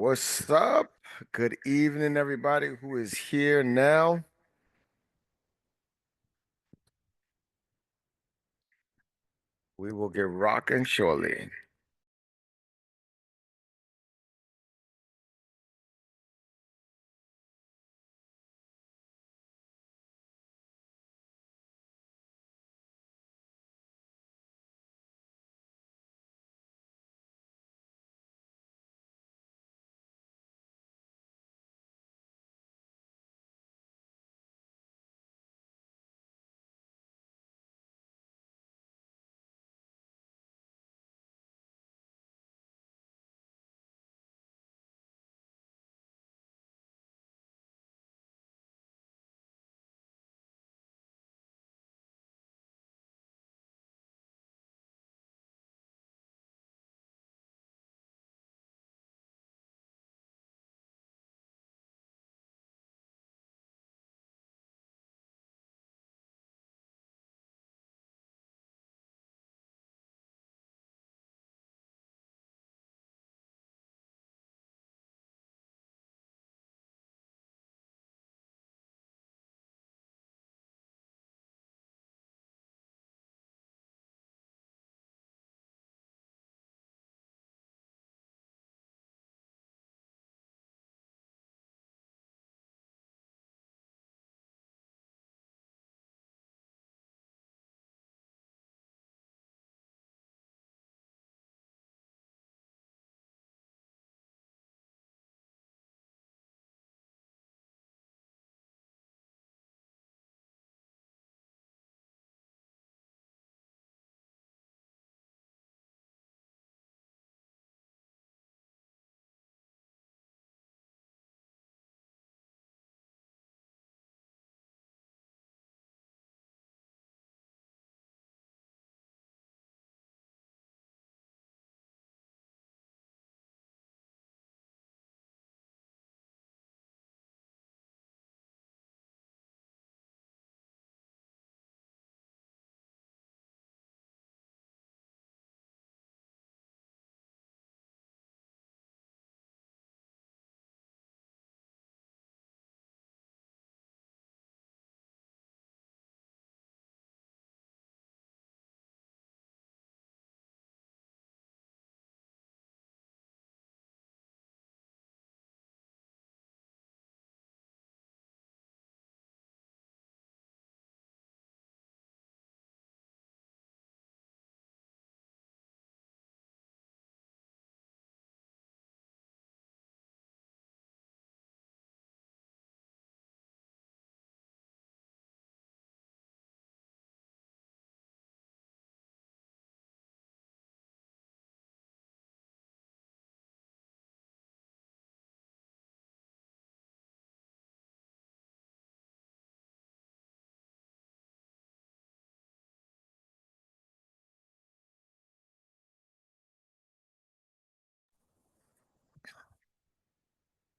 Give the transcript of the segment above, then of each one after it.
What's up? Good evening, everybody who is here now. We will get rocking shortly.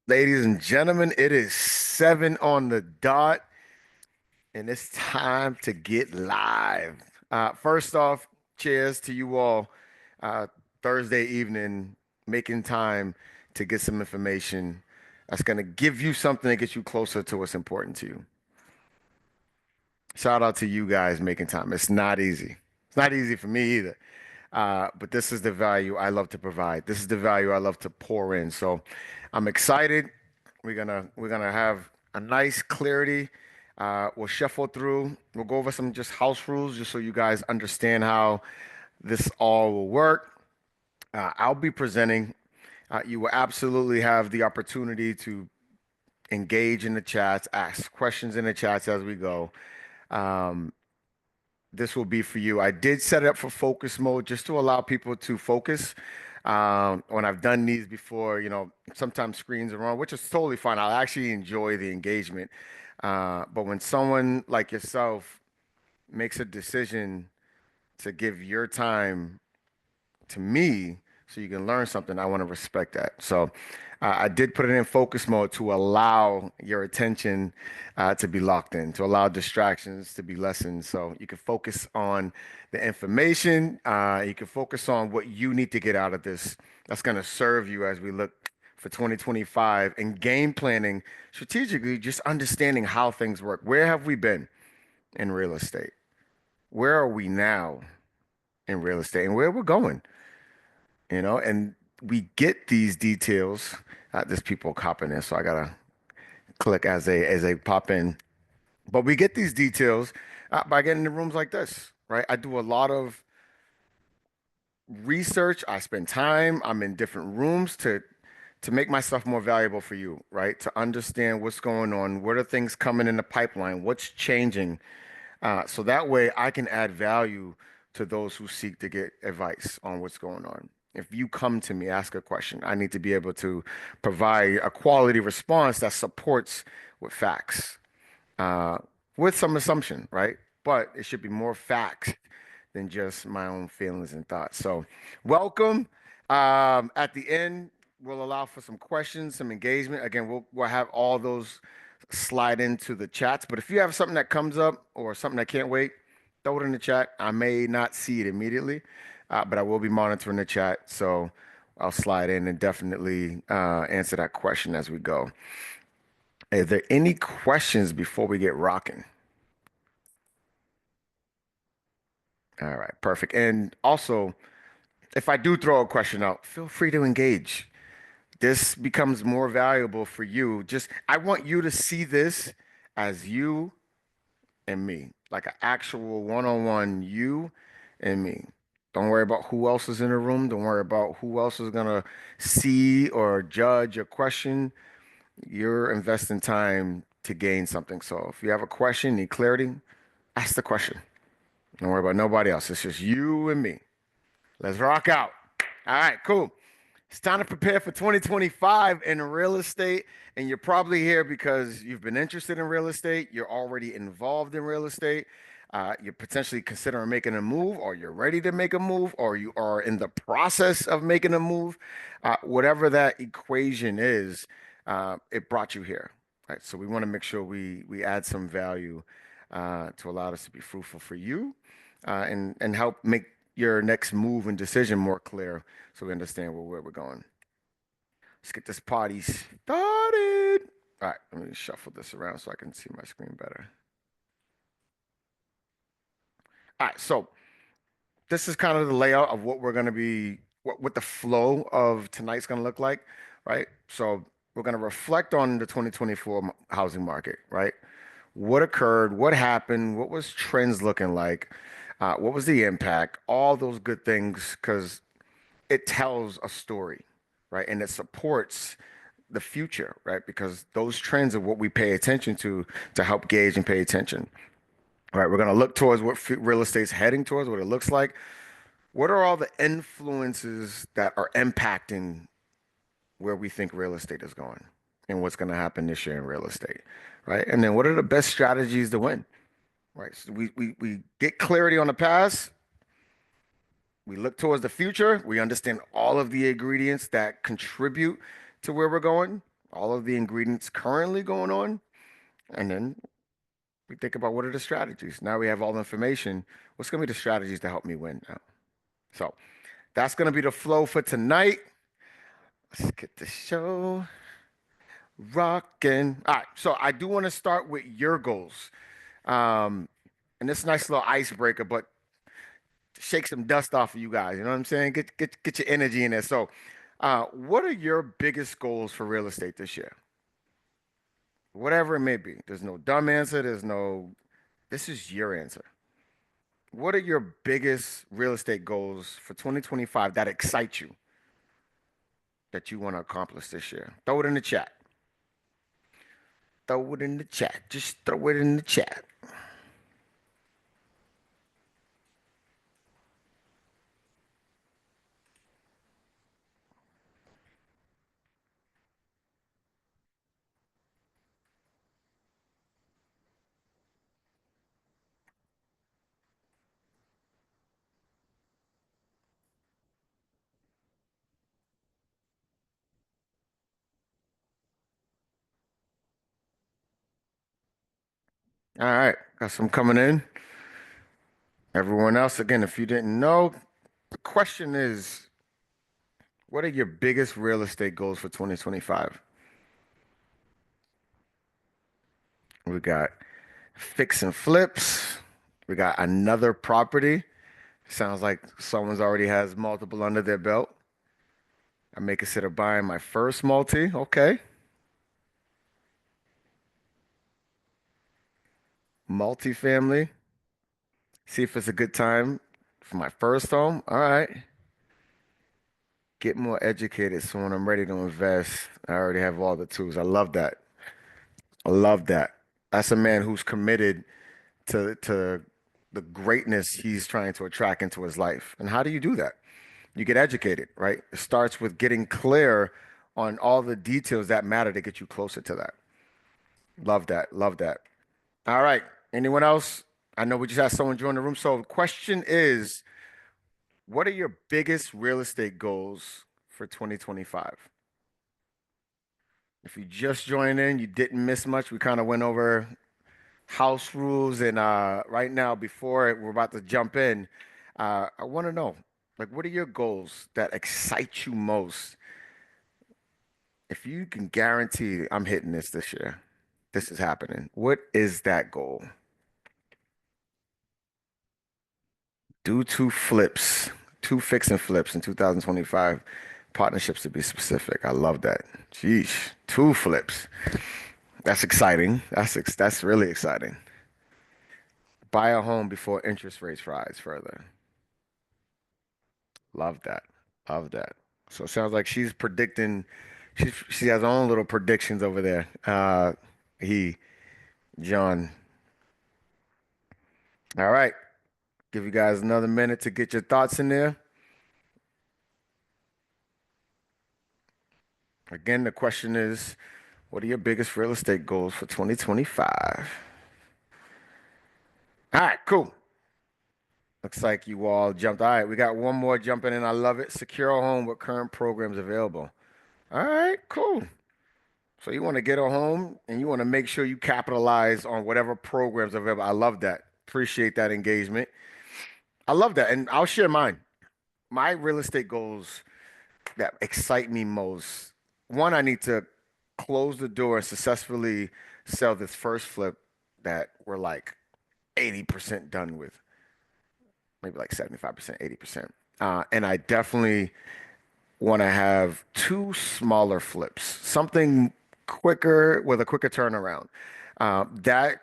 Ladies and gentlemen, it is 7 on the dot, and it's time to get live. First off, cheers to you all. Uh, Thursday evening, making time to get some information that's going to give you something that gets you closer to what's important to you. Shout out to you guys making time. It's not easy. It's not easy for me either. But this is the value I love to provide. This is the value I love to pour in. So I'm excited. We're gonna have a nice clarity. We'll shuffle through. We'll go over some just house rules just so you guys understand how this all will work. I'll be presenting. You will absolutely have the opportunity to engage in the chats, ask questions in the chats as we go. Um, this will be for you. I did set it up for focus mode just to allow people to focus. When I've done these before, sometimes screens are on, which is totally fine. I'll actually enjoy the engagement. But when someone like yourself makes a decision to give your time to me so you can learn something, I want to respect that. So I did put it in focus mode to allow your attention to be locked in, to allow distractions to be lessened. So you can focus on the information. You can focus on what you need to get out of this that's going to serve you as we look for 2025 and game planning strategically, just understanding how things work. Where have we been in real estate? Where are we now in real estate and where we're going? And we get these details. There's people copping in, so I gotta click as they pop in. But we get these details by getting in rooms like this, right? I do a lot of research. I spend time. I'm in different rooms to make myself more valuable for you, right? To understand what's going on, what are things coming in the pipeline, what's changing, so that way I can add value to those who seek to get advice on what's going on. If you come to me, ask a question, I need to be able to provide a quality response that supports with facts, uh, with some assumption, right? But it should be more facts than just my own feelings and thoughts. So, welcome. At the end, we'll allow for some questions, some engagement. Again, we'll have all those slide into the chats. But if you have something that comes up or something that can't wait, throw it in the chat. I may not see it immediately, but I will be monitoring the chat. So I'll slide in and definitely answer that question as we go. Are there any questions before we get rocking? All right, perfect. And also, if I do throw a question out, feel free to engage. This becomes more valuable for you. Just, I want you to see this as you and me, like an actual one-on-one you and me. Don't worry about who else is in the room. Don't worry about who else is gonna see or judge your question. You're investing time to gain something. So if you have a question, need clarity, ask the question. Don't worry about nobody else. It's just you and me. Let's rock out. All right, cool. It's time to prepare for 2025 in real estate. And you're probably here because you've been interested in real estate. You're already involved in real estate. You're potentially considering making a move, or you're ready to make a move, or you are in the process of making a move. Whatever that equation is, it brought you here. Right. So we want to make sure we add some value to allow us to be fruitful for you, and help make your next move and decision more clear so we understand where we're going. Let's get this party started. All right, let me shuffle this around so I can see my screen better. All right, so this is kind of the layout of what we're going to be, what the flow of tonight's going to look like, right? So we're going to reflect on the 2024 housing market, right? What occurred? What happened? What was trends looking like? What was the impact? All those good things, because it tells a story, right? And it supports the future, right? Because those trends are what we pay attention to help gauge and pay attention. All right, we're going to look towards what real estate's heading towards, what it looks like. What are all the influences that are impacting where we think real estate is going and what's going to happen this year in real estate, right? And then what are the best strategies to win, right? So we get clarity on the past. We look towards the future. We understand all of the ingredients that contribute to where we're going, all of the ingredients currently going on. And then we think about what are the strategies. Now we have all the information. What's going to be the strategies to help me win now? So that's going to be the flow for tonight. Let's get the show rocking. All right. So I do want to start with your goals. Um, and this nice little icebreaker, but shake some dust off of you guys. You know what I'm saying? Get your energy in there. So, what are your biggest goals for real estate this year? Whatever it may be. There's no dumb answer. There's no. This is your answer. What are your biggest real estate goals for 2025 that excite you, that you want to accomplish this year? Throw it in the chat. Throw it in the chat. Just throw it in the chat. All right. Got some coming in. Everyone else, again, if you didn't know, the question is, What are your biggest real estate goals for 2025? We got fix and flips. We got another property. Sounds like someone's already has multiple under their belt. I may consider buying my first multi. Okay. Multifamily. See if it's a good time for my first home. All right. Get more educated so when I'm ready to invest, I already have all the tools. I love that. I love that. That's a man who's committed to the greatness he's trying to attract into his life. And how do you do that? You get educated, right? It starts with getting clear on all the details that matter to get you closer to that. Love that. Love that. All right. Anyone else? I know we just had someone join the room. So the question is, what are your biggest real estate goals for 2025? If you just joined in, you didn't miss much. We kind of went over house rules, and right now, before we're about to jump in, I want to know, like, what are your goals that excite you most? If you can guarantee I'm hitting this year, this is happening. What is that goal? Do two flips, two fix and flips in 2025. Partnerships to be specific. I love that. Jeez, two flips. That's exciting. That's really exciting. Buy a home before interest rates rise further. Love that. Love that. So it sounds like she's predicting. She has her own little predictions over there. He, John. All right. Give you guys another minute to get your thoughts in there. Again, the question is, what are your biggest real estate goals for 2025? All right, cool. Looks like you all jumped. All right, we got one more jumping in. I love it. Secure a home with current programs available. All right, cool. So you want to get a home and you want to make sure you capitalize on whatever programs are available. I love that. Appreciate that engagement. I love that. And I'll share mine. My real estate goals that excite me most. One, I need to close the door and successfully sell this first flip that we're like 80% done with, maybe like 75%, 80%. And I definitely want to have two smaller flips, something quicker with a quicker turnaround. That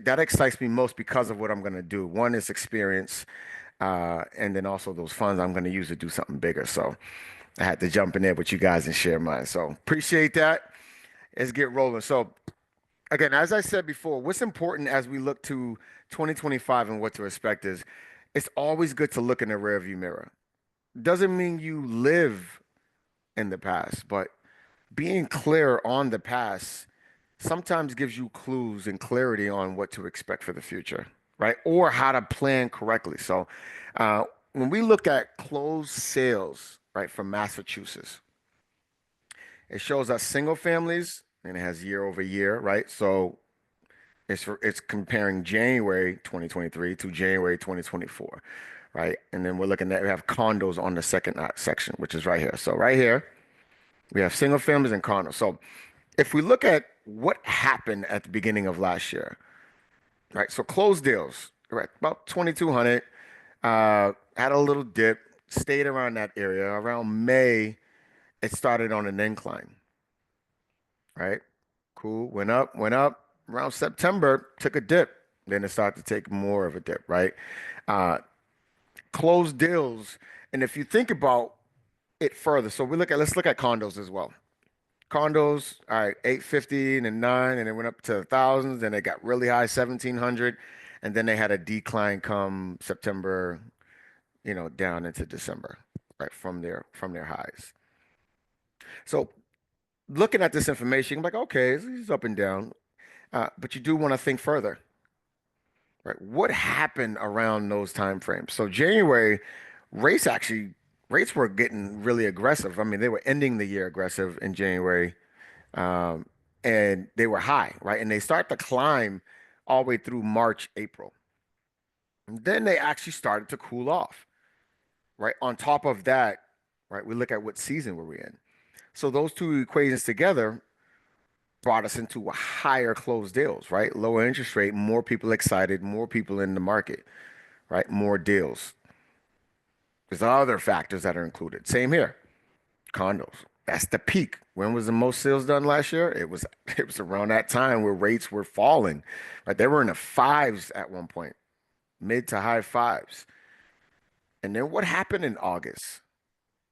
that excites me most because of what I'm going to do. One is experience, and then also those funds I'm going to use to do something bigger. So I had to jump in there with you guys and share mine. So appreciate that. Let's get rolling. So again, as I said before, what's important as we look to 2025 and what to expect is it's always good to look in the rearview mirror. Doesn't mean you live in the past, but being clear on the past sometimes gives you clues and clarity on what to expect for the future, right? Or how to plan correctly. So, when we look at closed sales, right, from Massachusetts, it shows us single families and it has year over year, right? So it's comparing January 2023 to January 2024, right? And then we're looking at we have condos on the second section, which is right here. So right here, we have single families and condos. So if we look at what happened at the beginning of last year, right? So closed deals, right? About 2,200, had a little dip, stayed around that area. Around May, it started on an incline, right? Cool. Went up. Around September, took a dip. Then it started to take more of a dip, right? Uh, Closed deals. And if you think about it further, so let's look at condos as well. Condos, all right, 850 and then nine, and it went up to thousands, and it got really high, 1,700, and then they had a decline come September, down into December, right, from their highs. So looking at this information, I'm like, okay, it's up and down, but you do want to think further, right? What happened around those time frames? So January, rates actually rates were getting really aggressive. I mean, they were ending the year aggressive in January, um, and they were high, right? And they start to climb all the way through March, April. And then they actually started to cool off, right? On top of that, right? We look at what season were we in. So those two equations together brought us into higher closed deals, right? Lower interest rate, more people excited, more people in the market, right? More deals. There's other factors that are included. Same here. Condos. That's the peak. When was the most sales done last year? It was around that time where rates were falling. Right? They were in the fives at one point, mid to high fives. And then what happened in August?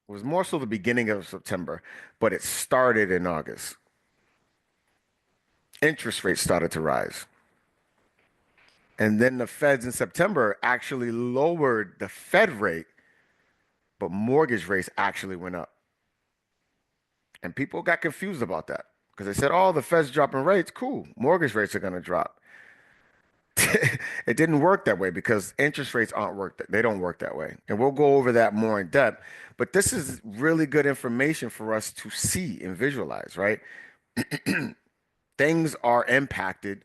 It was more so the beginning of September, but it started in August. Interest rates started to rise. And then the feds in September actually lowered the Fed rate, but mortgage rates actually went up. And people got confused about that because they said, oh, the Fed's dropping rates. Cool. Mortgage rates are going to drop. It didn't work that way because interest rates aren't work that they don't work that way. And we'll go over that more in depth. But this is really good information for us to see and visualize, right? Things are impacted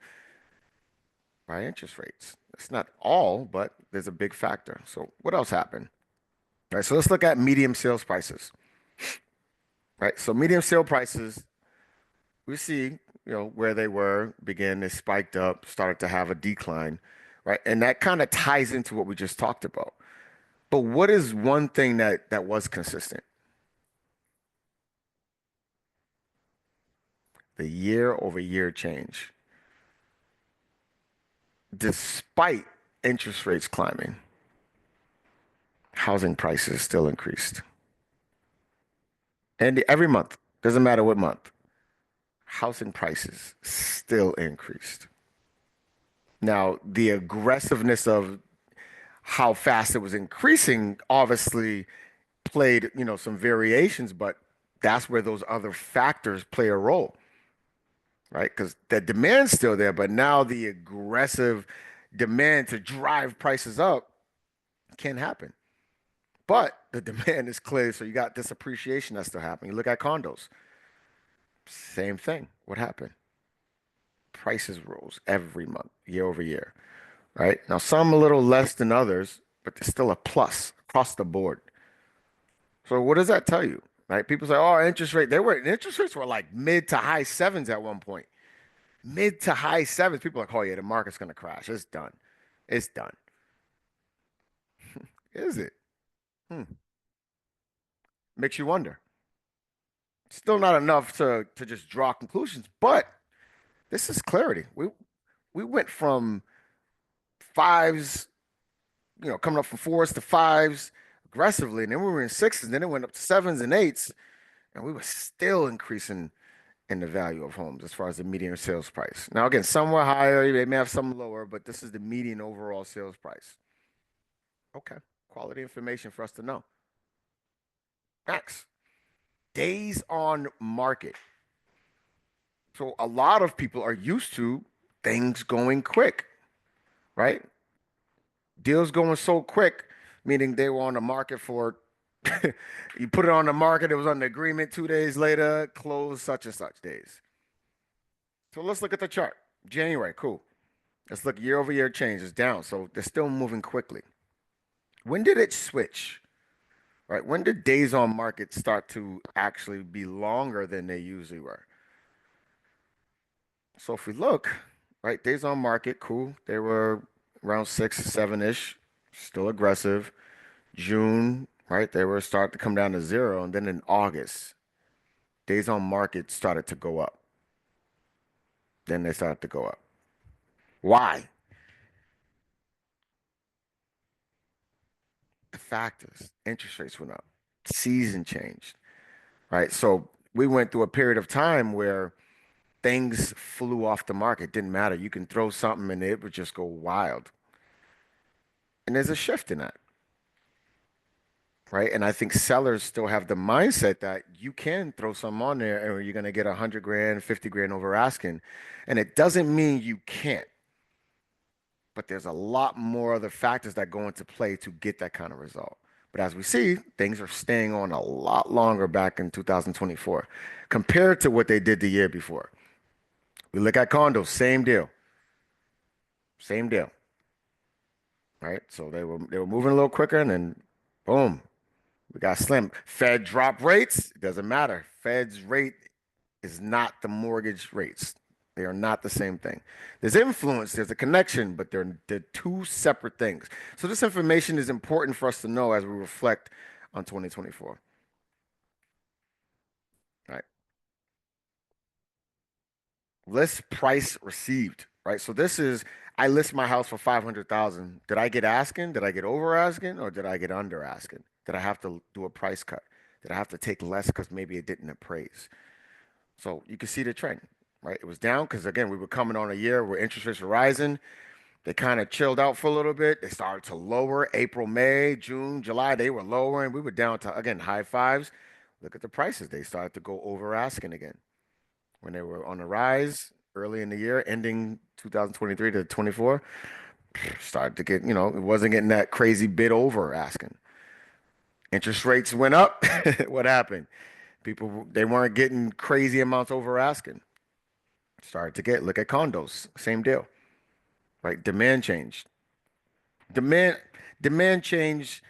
by interest rates. It's not all, but there's a big factor. So what else happened? All right, so let's look at medium sales prices. Right. So medium sale prices, we see, where they were, they spiked up, started to have a decline, right? And that kind of ties into what we just talked about. But what is one thing that was consistent? The year over year change. Despite interest rates climbing, housing prices still increased. And every month, doesn't matter what month, housing prices still increased. Now, the aggressiveness of how fast it was increasing obviously played, some variations, but that's where those other factors play a role, right? Because the demand's still there, but now the aggressive demand to drive prices up can happen. But the demand is clear, so you got this appreciation that's still happening. You look at condos, same thing. What happened? Prices rose every month, year over year, right? Now, some a little less than others, but there's still a plus across the board. So what does that tell you? Right? People say, "Oh, interest rates were like mid to high sevens at one point. Mid to high sevens." People are like, "Oh yeah, the market's gonna crash. It's done. It's done." Is it? Hmm. Makes you wonder. Still not enough to just draw conclusions, but this is clarity. We went from fives, coming up from fours to fives aggressively, and then we were in sixes, and then it went up to sevens and eights, and we were still increasing in the value of homes as far as the median sales price. Now, again, some were higher, they may have some lower, but this is the median overall sales price. Okay, quality information for us to know. Next, days on market. So a lot of people are used to things going quick, right? Deals going so quick, meaning they were on the market for, you put it on the market, it was on the agreement 2 days later, close such and such days. So let's look at the chart. January, cool. Let's look year over year change is down. So they're still moving quickly. When did it switch? Right? When did days on market start to actually be longer than they usually were? So if we look, right, days on market, cool. They were around 6, 7-ish, still aggressive. June, right, they were starting to come down to zero. And then in August, days on market started to go up. Then they started to go up. Why? The factors, interest rates went up, season changed, right? So we went through a period of time where things flew off the market. Didn't matter. You can throw something and it would just go wild. And there's a shift in that, right? And I think sellers still have the mindset that you can throw something on there and you're going to get 100 grand, 50 grand over asking. And it doesn't mean you can't, but there's a lot more other factors that go into play to get that kind of result. But as we see, things are staying on a lot longer back in 2024 compared to what they did the year before. We look at condos, same deal, same deal, right? So they were moving a little quicker, and then boom, We got slim. Fed drop rates, it doesn't matter. Fed's rate is not the mortgage rates. They are not the same thing. There's influence, there's a connection, but they're two separate things. So this information is important for us to know as we reflect on 2024. Right. List price received. Right. So this is I list my house for 500,000. Did I get asking? Did I get over asking? Or did I get under asking? Did I have to do a price cut? Did I have to take less because maybe it didn't appraise? So you can see the trend, right? It was down because again, we were coming on a year where interest rates were rising. They kind of chilled out for a little bit. They started to lower April, May, June, July. They were lowering. We were down to again high fives. Look at the prices. They started to go over asking again when they were on the rise early in the year, ending 2023 to 24. Started to get, it wasn't getting that crazy bid over asking. Interest rates went up. What happened? People, they weren't getting crazy amounts over asking. Started to get, look at condos, same deal, right? Demand, demand changed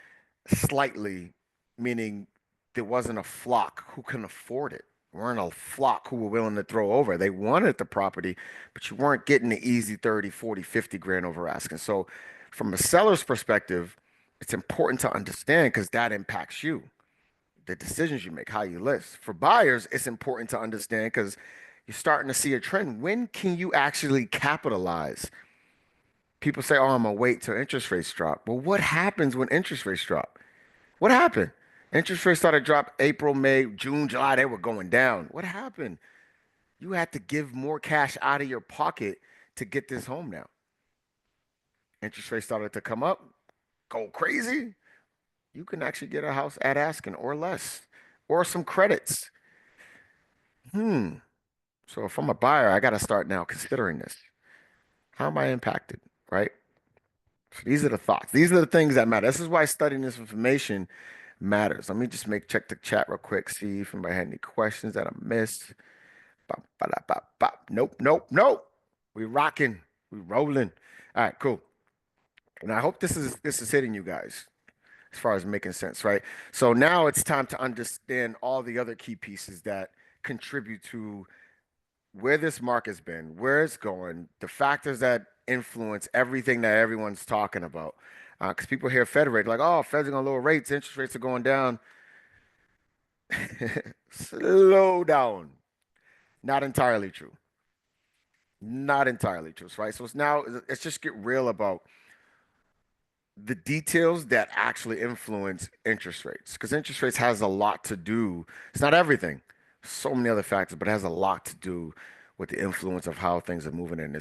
slightly, meaning there wasn't a flock who can afford it. There weren't a flock who were willing to throw over. They wanted the property, but you weren't getting the easy 30, 40, 50 grand over asking. So from a seller's perspective, it's important to understand because that impacts you, the decisions you make, how you list. For buyers, it's important to understand because you're starting to see a trend. When can you actually capitalize? People say, "Oh, I'm gonna wait till interest rates drop." Well, what happens when interest rates drop? What happened? Interest rates started to drop April, May, June, July. They were going down. What happened? You had to give more cash out of your pocket to get this home now. Interest rates started to come up, go crazy. You can actually get a house at asking or less, or some credits. Hmm. So if I'm a buyer, I got to start now considering this. How am I impacted? Right? So these are the thoughts. These are the things that matter. This is why studying this information matters. Let me just check the chat real quick, see if anybody had any questions that I missed. Bop, bop, bop, bop. Nope, nope, nope. We rocking. We rolling. All right, cool. And I hope this is hitting you guys as far as making sense, right? So now it's time to understand all the other key pieces that contribute to where this market's been, where it's going, the factors that influence everything that everyone's talking about. Because people hear Fed rate, like, oh, Fed's are going to lower rates, interest rates are going down. Slow down. Not entirely true. Not entirely true, right? So let's just get real about the details that actually influence interest rates. Because interest rates has a lot to do. It's not everything. So many other factors, but it has a lot to do with the influence of how things are moving in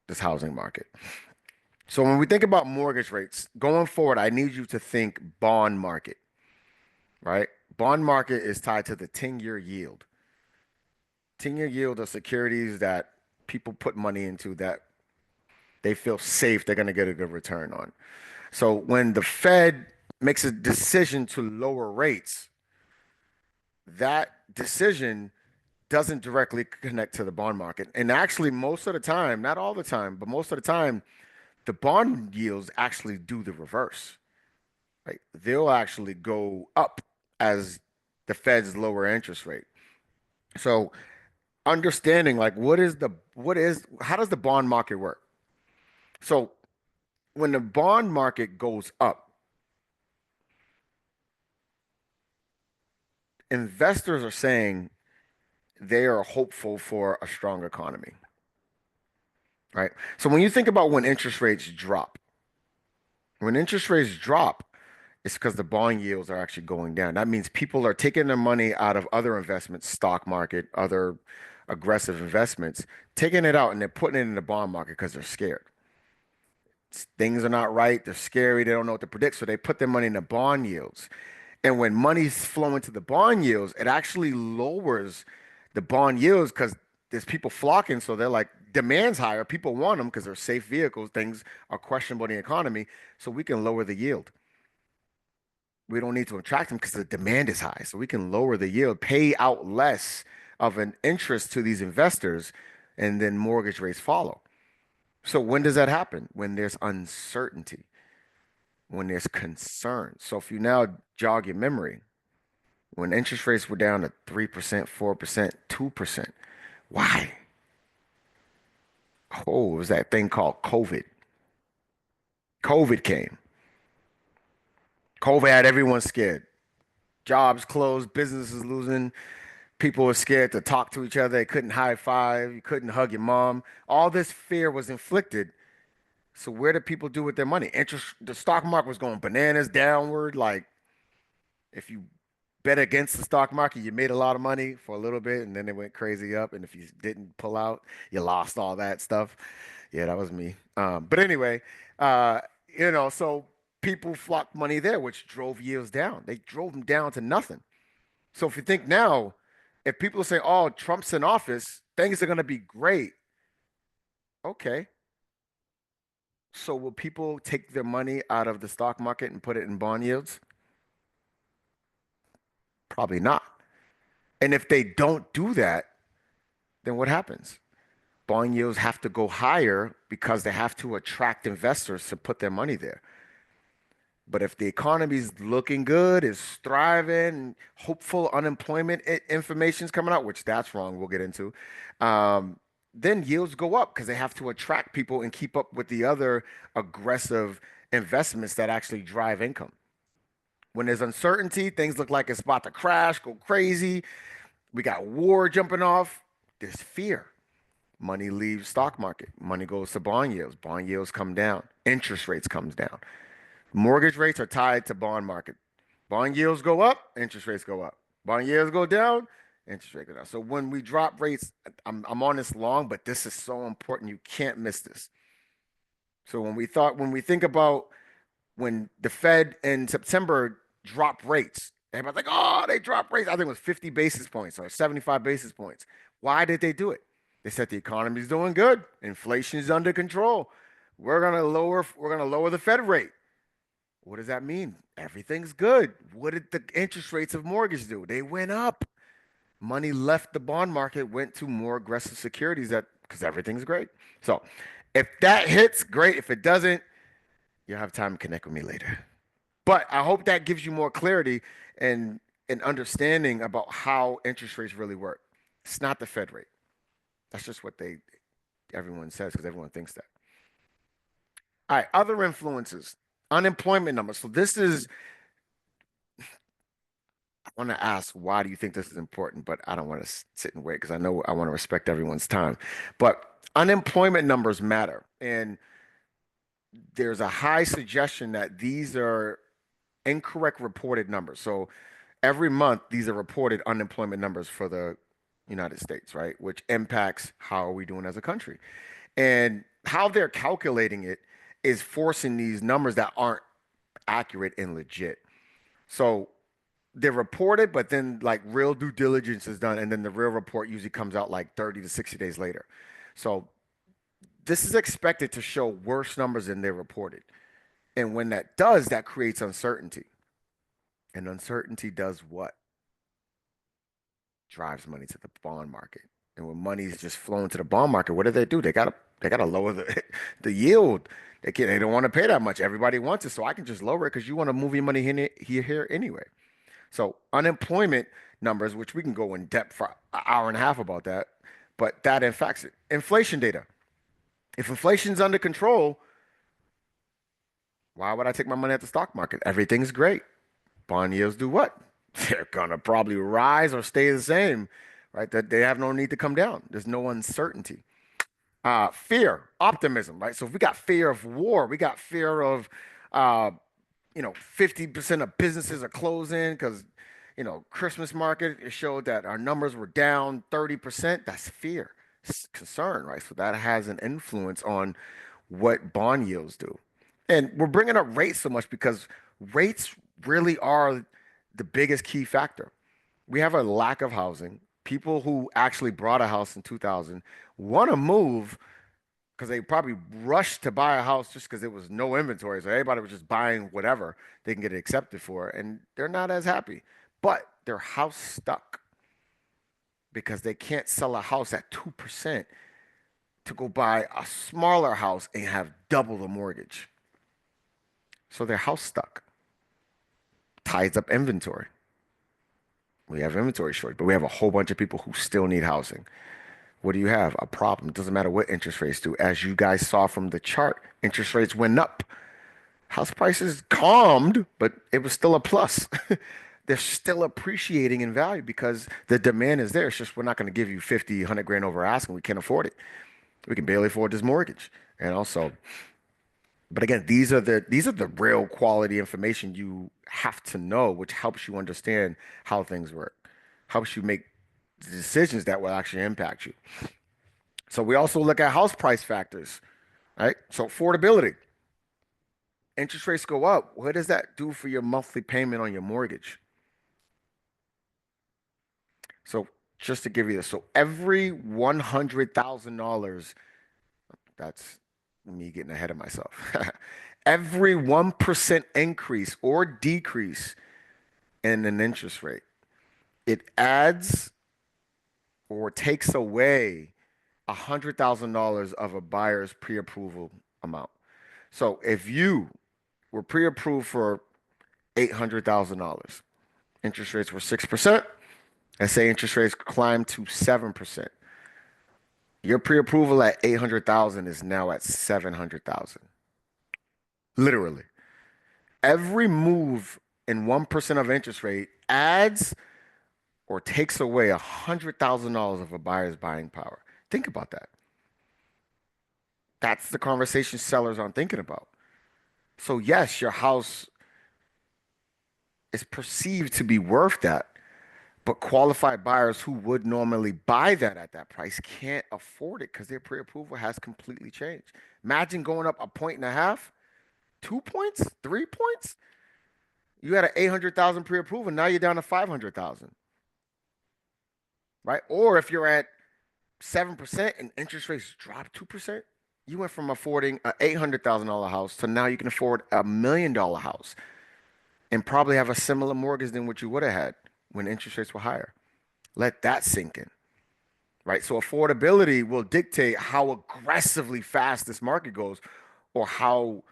this housing market. So when we think about mortgage rates going forward, I need you to think bond market, right? Bond market is tied to the 10-year yield. 10-year yield are securities that people put money into that they feel safe they're going to get a good return on. So when the Fed makes a decision to lower rates, that decision doesn't directly connect to the bond market. And actually, most of the time, not all the time, but most of the time, the bond yields actually do the reverse, right? They'll actually go up as the Fed's lower interest rate. So understanding like how does the bond market work? So when the bond market goes up, investors are saying they are hopeful for a strong economy, right? So when you think about when interest rates drop, it's because the bond yields are actually going down. That means people are taking their money out of other investments, stock market, other aggressive investments, taking it out and they're putting it in the bond market because they're scared. Things are not right. They're scary. They don't know what to predict. So they put their money in the bond yields. And when money's flowing to the bond yields, it actually lowers the bond yields because there's people flocking. So they're like, demand's higher. People want them because they're safe vehicles. Things are questionable in the economy. So we can lower the yield. We don't need to attract them because the demand is high. So we can lower the yield, pay out less of an interest to these investors, and then mortgage rates follow. So when does that happen? When there's uncertainty. when there's concern. So if you now jog your memory, when interest rates were down to 3%, 4%, 2%, why? Oh, it was that thing called COVID. COVID came. COVID had everyone scared. Jobs closed, businesses losing. People were scared to talk to each other. They couldn't high five. You couldn't hug your mom. All this fear was inflicted. So where did people do with their money? The stock market was going bananas downward. Like if you bet against the stock market, you made a lot of money for a little bit, and then it went crazy up. And if you didn't pull out, you lost all that stuff. Yeah, that was me. But anyway, uh, so people flocked money there, which drove yields down. They drove them down to nothing. So if you think now, if people say, "Oh, Trump's in office, things are going to be great," okay. So will people take their money out of the stock market and put it in bond yields? Probably not. And if they don't do that, then what happens? Bond yields have to go higher because they have to attract investors to put their money there. But if the economy is looking good, is thriving, hopeful unemployment information is coming out, which that's wrong, we'll get into, um, then yields go up because they have to attract people and keep up with the other aggressive investments that actually drive income. When there's uncertainty, things look like it's about to crash, go crazy. We got war jumping off. There's fear. Money leaves stock market. Money goes to bond yields. Bond yields come down. Interest rates comes down. Mortgage rates are tied to bond market. Bond yields go up, interest rates go up. Bond yields go down, interest rate go down. So when we drop rates, I'm on this long, but this is so important. You can't miss this. So when we think about when the Fed in September dropped rates, everybody's like, oh, they dropped rates. I think it was 50 basis points or 75 basis points. Why did they do it? They said the economy's doing good. Inflation is under control. We're gonna lower the Fed rate. What does that mean? Everything's good. What did the interest rates of mortgage do? They went up. Money left the bond market, went to more aggressive securities that because everything's great. So if that hits, great. If it doesn't, you'll have time to connect with me later. But I hope that gives you more clarity and an understanding about how interest rates really work. It's not the Fed rate. That's just what everyone says because everyone thinks that. All right, other influences, unemployment numbers. So this is I want to ask why do you think this is important, but I don't want to sit and wait because I know I want to respect everyone's time. But unemployment numbers matter, and there's a high suggestion that these are incorrect reported numbers. So every month, these are reported unemployment numbers for the United States, right? Which impacts how are we doing as a country. And how they're calculating it is forcing these numbers that aren't accurate and legit. So they're reported, but then like real due diligence is done, and then the real report usually comes out like 30 to 60 days later. So this is expected to show worse numbers than they're reported. And when that does, that creates uncertainty. And uncertainty does what? Drives money to the bond market. And when money is just flowing to the bond market, what do? They gotta lower the the yield. They don't want to pay that much. Everybody wants it, so I can just lower it because you want to move your money here anyway. So unemployment numbers, which we can go in depth for an hour and a half about that, but that affects it. Inflation data. If inflation's under control, why would I take my money at the stock market? Everything's great. Bond yields do what? They're gonna probably rise or stay the same, right? That they have no need to come down. There's no uncertainty. Fear, optimism, right? So if we got fear of war, we got fear of uh, 50% of businesses are closing because, Christmas market, it showed that our numbers were down 30%. That's fear, concern, right? So that has an influence on what bond yields do. And we're bringing up rates so much because rates really are the biggest key factor. We have a lack of housing. People who actually bought a house in 2000 want to move because they probably rushed to buy a house just because there was no inventory. So everybody was just buying whatever they can get it accepted for, and they're not as happy. But their house stuck because they can't sell a house at 2% to go buy a smaller house and have double the mortgage. So their house stuck, ties up inventory. We have inventory short, but we have a whole bunch of people who still need housing. What do you have? A problem. It doesn't matter what interest rates do. As you guys saw from the chart, interest rates went up. House prices calmed, but it was still a plus. They're still appreciating in value because the demand is there. It's just we're not going to give you 50, 100 grand over asking. We can't afford it. We can barely afford this mortgage. And also, but again, these are the real quality information you have to know, which helps you understand how things work, helps you make decisions that will actually impact you. So we also look at house price factors, right? So affordability, interest rates go up. What does that do for your monthly payment on your mortgage? So just to give you this, so every $100,000, that's me getting ahead of myself. Every 1% increase or decrease in an interest rate, it adds or takes away $100,000 of a buyer's pre-approval amount. So if you were pre-approved for $800,000, interest rates were 6%, let's say interest rates climbed to 7%. Your pre-approval at 800,000 is now at 700,000. Literally. Every move in 1% of interest rate adds or takes away $100,000 of a buyer's buying power. Think about that. That's the conversation sellers aren't thinking about. So yes, your house is perceived to be worth that, but qualified buyers who would normally buy that at that price can't afford it because their pre-approval has completely changed. Imagine going up a point and a half, 2 points, 3 points. You had an 800,000 pre-approval, now you're down to 500,000, right? Or if you're at 7% and interest rates drop 2%, you went from affording an $800,000 house to now you can afford $1 million house and probably have a similar mortgage than what you would have had when interest rates were higher. Let that sink in, right? So affordability will dictate how aggressively fast this market goes or how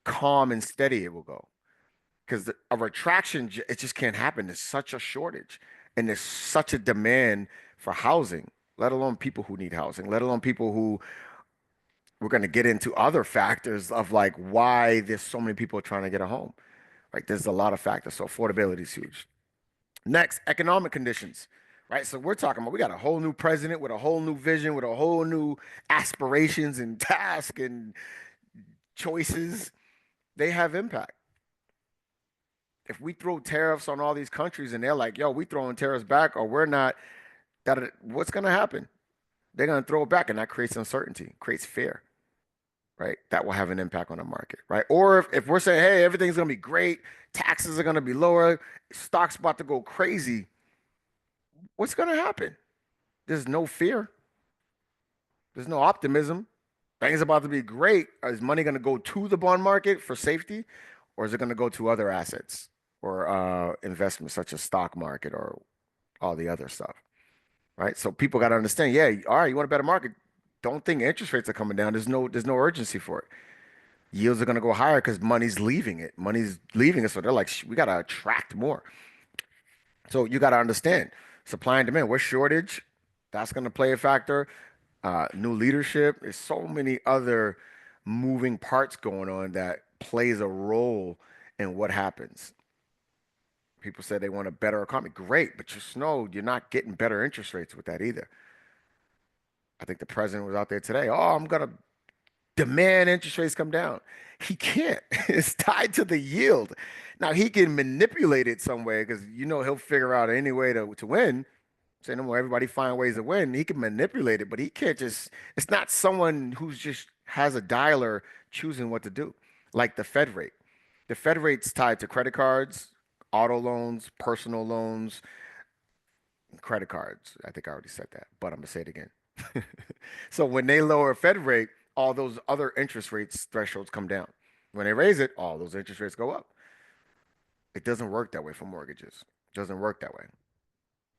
calm and steady it will go. Because a retraction, it just can't happen. There's such a shortage and there's such a demand for housing, let alone people who need housing, let alone people who we're going to get into other factors of like why there's so many people trying to get a home. Like there's a lot of factors. So affordability is huge. Next, economic conditions, right? So we're talking about we got a whole new president with a whole new vision, with a whole new aspirations and tasks and choices. They have impact. If we throw tariffs on all these countries and they're like, yo, we throwing tariffs back or we're not, that what's going to happen? They're going to throw it back and that creates uncertainty, creates fear, right? That will have an impact on the market, right? Or if we're saying, hey, everything's going to be great, taxes are going to be lower, stock's about to go crazy, what's going to happen? There's no fear. There's no optimism. Things about to be great. Is money going to go to the bond market for safety, or is it going to go to other assets or investments such as stock market or all the other stuff, right? So people got to understand. Yeah, all right, you want a better market. Don't think interest rates are coming down. There's no urgency for it. Yields are going to go higher because money's leaving it. Money's leaving it, so they're like, we got to attract more. So you got to understand supply and demand. We're shortage. That's going to play a factor. New leadership. There's so many other moving parts going on that plays a role in what happens. People say they want a better economy. Great, but just know you're not getting better interest rates with that either. I think the president was out there today. Oh, I'm gonna demand interest rates come down. He can't. It's tied to the yield. Now he can manipulate it some way because he'll figure out any way to win. Say no more. Everybody find ways to win. He can manipulate it, but he can't just. It's not someone who's just has a dialer choosing what to do, like the Fed rate. The Fed rate's tied to credit cards, auto loans, personal loans, credit cards. I think I already said that, but I'm gonna say it again. So when they lower Fed rate, all those other interest rates thresholds come down. When they raise it, all those interest rates go up. It doesn't work that way for mortgages. It doesn't work that way.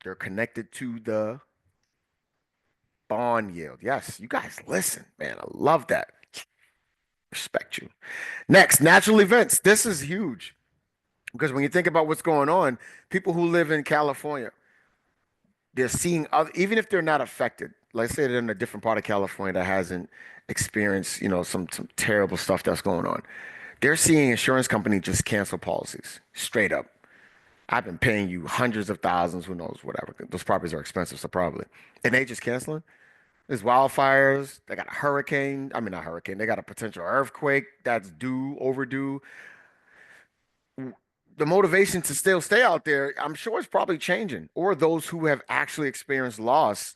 They're connected to the bond yield. Yes, you guys listen, man. I love that. Respect you. Next, natural events. This is huge because when you think about what's going on, people who live in California, they're seeing other, even if they're not affected. Let's say they're in a different part of California that hasn't experienced, some terrible stuff that's going on. They're seeing insurance companies just cancel policies straight up. I've been paying you hundreds of thousands, who knows, whatever. Those properties are expensive, so probably. And they just canceling. There's wildfires. They got a hurricane. I mean, not hurricane. They got a potential earthquake that's due, overdue. The motivation to still stay out there, I'm sure it's probably changing. Or those who have actually experienced loss,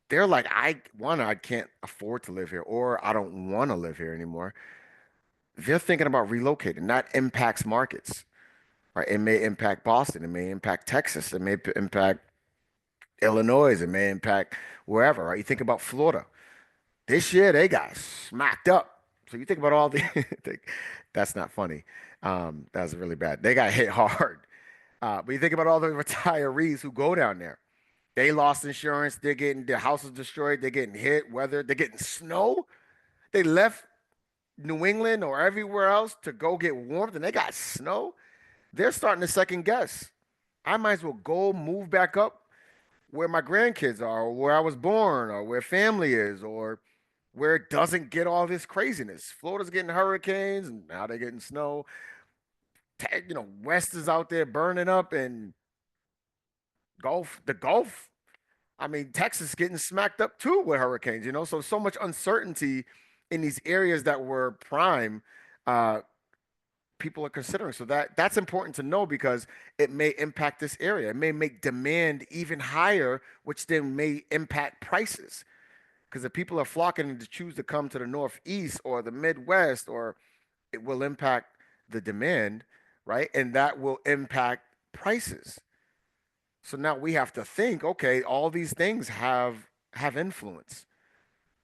they're like, I can't afford to live here, or I don't want to live here anymore. They're thinking about relocating. That impacts markets, right? It may impact Boston. It may impact Texas. It may impact Illinois. It may impact wherever, right? You think about Florida. This year they got smacked up. So you think about all the that's not funny. That's really bad. They got hit hard. But you think about all the retirees who go down there. They lost insurance. They're getting their houses destroyed. They're getting hit, weather. They're getting snow. They left New England or everywhere else to go get warmth, and they got snow. They're starting to second guess. I might as well go move back up where my grandkids are, or where I was born, or where family is, or where it doesn't get all this craziness. Florida's getting hurricanes, and now they're getting snow. West is out there burning up, and the Gulf. I mean, Texas getting smacked up too with hurricanes. So much uncertainty in these areas that were prime. Uh, People are considering. So that's important to know because it may impact this area. It may make demand even higher, which then may impact prices. Because if people are flocking to choose to come to the Northeast or the Midwest, or it will impact the demand, right? And that will impact prices. So now we have to think, okay, all these things have influence.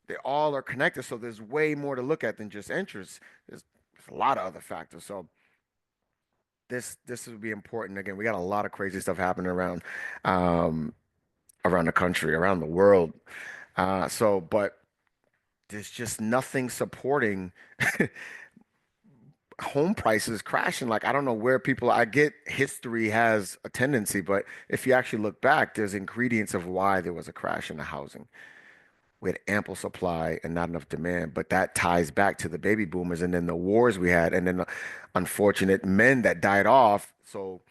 They all are connected. So there's way more to look at than just interest. There's a lot of other factors. So this would be important. Again, we got a lot of crazy stuff happening um, around the country, around the world. But there's just nothing supporting home prices crashing. Like, I don't know where people, I get history has a tendency, but if you actually look back, there's ingredients of why there was a crash in the housing. We had ample supply and not enough demand, but that ties back to the baby boomers and then the wars we had, and then the unfortunate men that died off. So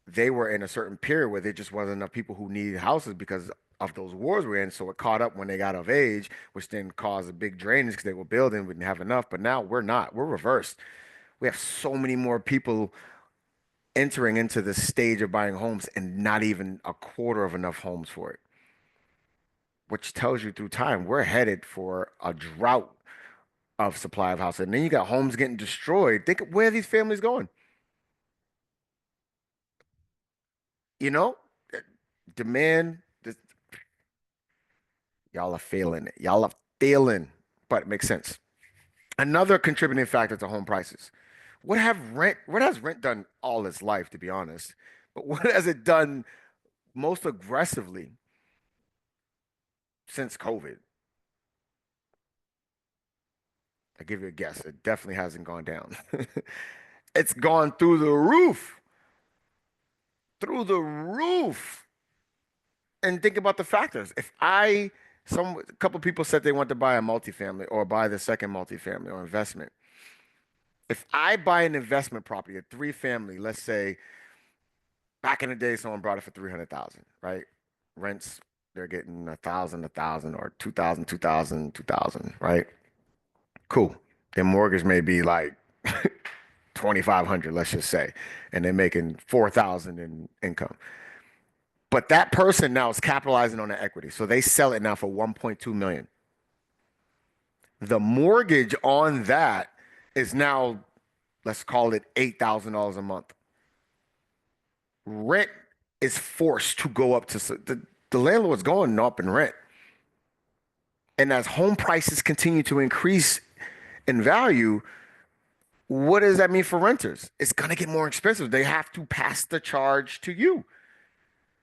they were in a certain period where there just wasn't enough people who needed houses because of those wars we're in. So it caught up when they got of age, which then caused a big drainage because they were building, we didn't have enough. But now we're not. We're reversed. We have so many more people entering into the stage of buying homes and not even a quarter of enough homes for it, which tells you through time we're headed for a drought of supply of houses. And then you got homes getting destroyed. Think of where these families going. You know, demand. Y'all are failing it. Y'all are failing, but it makes sense. Another contributing factor to home prices. What has rent done all its life, to be honest? But what has it done most aggressively since COVID? I give you a guess. It definitely hasn't gone down. It's gone through the roof. Through the roof. And think about the factors. If I some a couple people said they want to buy a multifamily or buy the second multifamily or investment. If I buy an investment property, a three family, let's say back in the day, someone brought it for 300,000, right? Rents, they're getting a thousand, or 2,000, 2,000, 2,000, right? Cool. Their mortgage may be like 2,500, let's just say, and they're making 4,000 in income. But that person now is capitalizing on the equity. So they sell it now for 1.2 million. The mortgage on that is now, let's call it $8,000 a month. Rent is forced to go up to the landlord's going up in rent. And as home prices continue to increase in value, what does that mean for renters? It's going to get more expensive. They have to pass the charge to you.